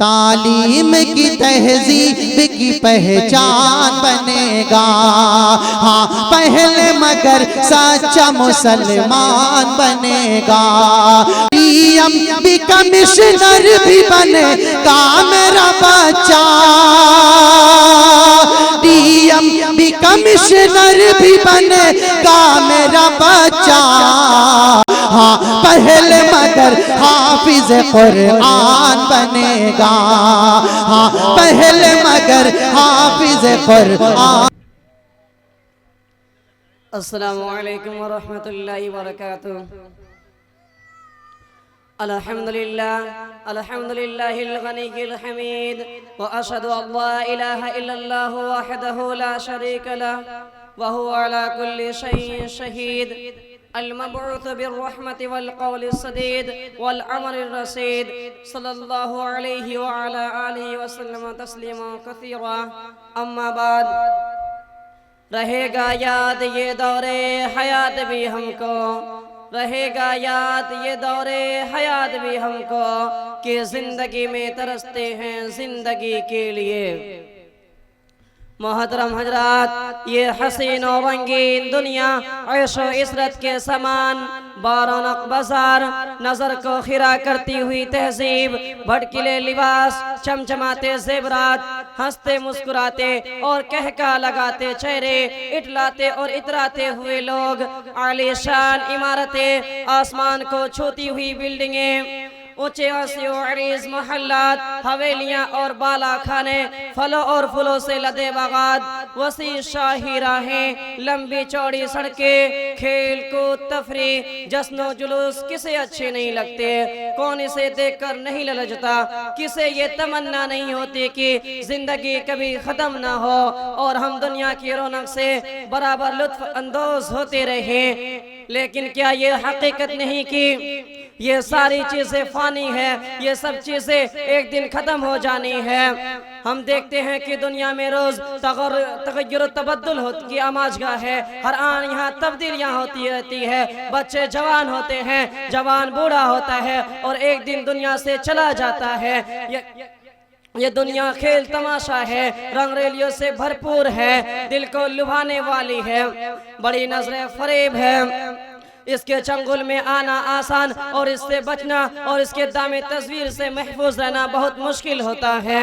तालीम की तहजीब की पहचान बनेगा। हाँ पहले मगर सच्चा मुसलमान बनेगा। डीएम भी कमिश्नर भी बनेगा मेरा बच्चा। डीएम भी कमिश्नर भी बनेगा मेरा बच्चा। हाँ पहले मगर हाफिज कुरान बनेगा। हाँ पहले मगर हाफिज कुरान। अस्सलामु अलैकुम व रहमतुल्लाहि व बरकातुहू। अल्हम्दुलिल्लाहिल गनीय्यिल हमीद व अशहदु अल्ला इलाहा इल्लल्लाहु वहदहु ला शरीका लहु व हुवा अला कुल्ली शैइन शहीद। अल-मबऊस बिर्रहमति वल क़ौलि सदीद वल अमरिर रसीद सल्लल्लाहु अलैहि व अला आलिहि व सल्लम तस्लीमा कसीरा। अम्मा बाद, रहेगा याद ये दौरे हयात भी हमको, रहेगा याद ये दौरे हयात भी हमको कि जिंदगी में तरसते हैं जिंदगी के लिए। मोहतरम हजरात, ये हसीन और रंगीन दुनिया ऐशो इशरत के समान बारौनक बाजार, नजर को खिरा करती हुई तहजीब, भटकीले लिबास, चमचमाते जेवरात, हंसते मुस्कुराते और कहका लगाते चेहरे, इटलाते और इतराते हुए लोग, आलीशान इमारतें, आसमान को छूती हुई बिल्डिंगें, ऊंचे अरीज मोहल्लात, हवेलियां और बाला खाने, फलों और फूलों से लदे बागात, वसी शाही राहें, लंबी चौड़ी सड़कें, खेल कूद तफरी, जश्नो जुलूस किसे अच्छे नहीं लगते? कौन इसे देखकर नहीं ललचता? किसे ये तमन्ना नहीं होती कि जिंदगी कभी खत्म ना हो और हम दुनिया की रौनक से बराबर लुत्फ अंदोज होते रहें? लेकिन क्या ये हकीकत नहीं कि ये सारी चीजें फानी है, ये सब चीजें एक दिन खत्म हो जानी है? हम देखते हैं कि दुनिया में रोज तगय्युर तबद्दुल की आमाजगाह है। हर आन यहाँ तब्दीलियाँ होती रहती है। बच्चे जवान होते हैं, जवान बूढ़ा होता है और एक दिन दुनिया से चला जाता है। ये दुनिया खेल तमाशा है, रंगरेलियों से भरपूर है, दिल को लुभाने वाली है, बड़ी नजरें फरेब है। इसके चंगुल में आना आसान और इससे बचना और इसके दामे तस्वीर से महफूज रहना बहुत मुश्किल होता है।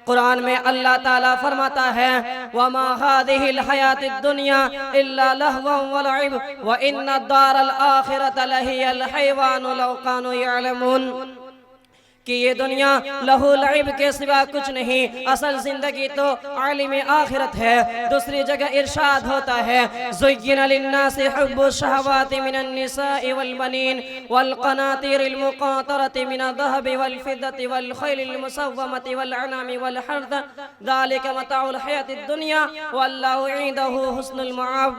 कुरान में अल्लाह ताला फरमाता है, वमा हादिहिल हयातिद दुनिया इल्ला लहवन व लइब व इन्ना दारल आखिरत लहियल हयवानु लौ कानू यअलमून, कि ये दुनिया लहू लइब के सिवा कुछ नहीं, असल जिंदगी तो आलिम आखिरत है। दूसरी जगह इरशाद होता है, ज़ुय्यिना लिन्नासि हुब्बु शहवाति मिनन निसाइ वल बनीन वल क़नातीरिल मुक़ातरति मिनद ज़हबि वल फ़िद्दति वल ख़ैलिल मुसव्वमति वल अनामि वल हर्थ ज़ालिका मताउल हयातिद दुनिया वल्लाहु इंदहु हुस्नुल मआब।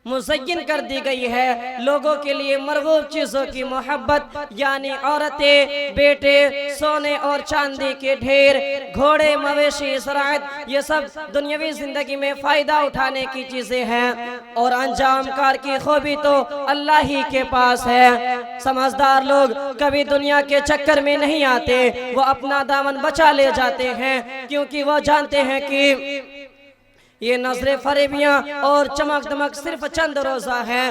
मुज़य्यन कर दी गई है लोगों के लिए मरगूब चीज़ों की मोहब्बत, यानी औरतें, बेटे, सोने और चांदी के ढेर, घोड़े, मवेशी, ज़राअत, ये सब दुनियावी ज़िंदगी में फ़ायदा उठाने की चीज़ें हैं और अंजाम कार की खूबी तो अल्लाह ही के पास है। समझदार लोग कभी दुनिया के चक्कर में नहीं आते, वो अपना दामन बचा ले जाते हैं क्योंकि वो जानते हैं कि ये नजरे फरेबियां और चमक दमक सिर्फ चंद रोजा है,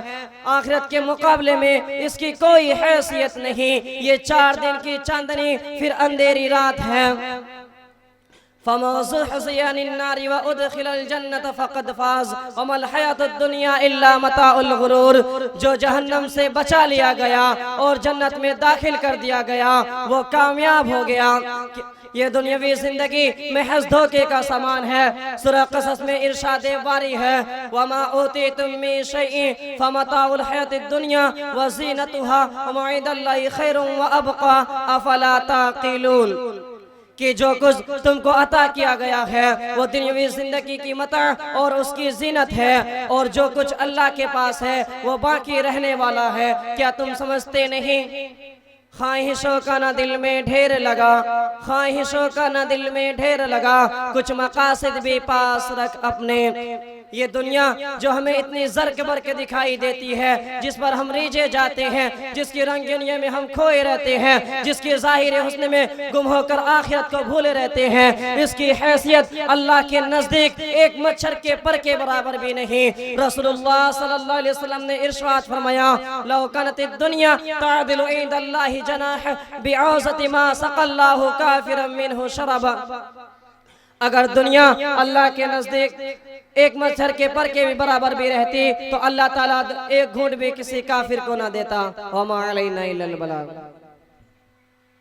आखिरत के मुकाबले में इसकी कोई हैसियत नहीं। ये 4 दिन की चांदनी फिर अंधेरी रात है। जो जहन्नम से बचा लिया गया और जन्नत में दाखिल कर दिया गया वो कामयाब हो गया। ये दुनियावी जिंदगी महज धोखे का सामान है। सूरह क़सस में इरशाद वारी है, वमा ऊतीतुम मिन शैइन फमताउल हयातिद दुनिया व ज़ीनतुहा व मौइदुल्लाहि खैरुन व अबक़ा अफला ताक़िलून, कि जो कुछ तुमको अता किया गया है वो दुनियावी जिंदगी की मता और उसकी जीनत है, और जो कुछ अल्लाह के पास है वो बाकी रहने वाला है। क्या तुम समझते नहीं? ख्वाहिशों का ना दिल में ढेर लगा, ख्वाहिशों का ना दिल में ढेर लगा, कुछ मकासद भी पास रख अपने, ये दुनिया जो हमें इतनी ज़र्क बरके दिखाई देती है, जिस पर हम रीझे जाते हैं, जिसकी रंगीनियों में हम खोए रहते हैं, जिसकी ज़ाहिर हुस्न में गुम होकर आखिरत को भूले रहते हैं, इसकी हैसियत अल्लाह के नज़दीक एक मच्छर के पर के बराबर भी नहीं। रसूलुल्लाह सल्लल्लाहु अलैहि वसल्लम ने इरशाद फरमाया, लौ कानतिद दुनिया तादिलु इंदल्लाहि जनाह बिऔज़ति मा सक़ल्लाहु काफिरन मिनहु शरबा। अगर दुनिया अल्लाह के नज़दीक एक मच्छर के पर के भी बराबर भी रहती तो अल्लाह ताला एक घूंट भी किसी काफिर को ना देता। वमा अलैना इल्लल बलाग।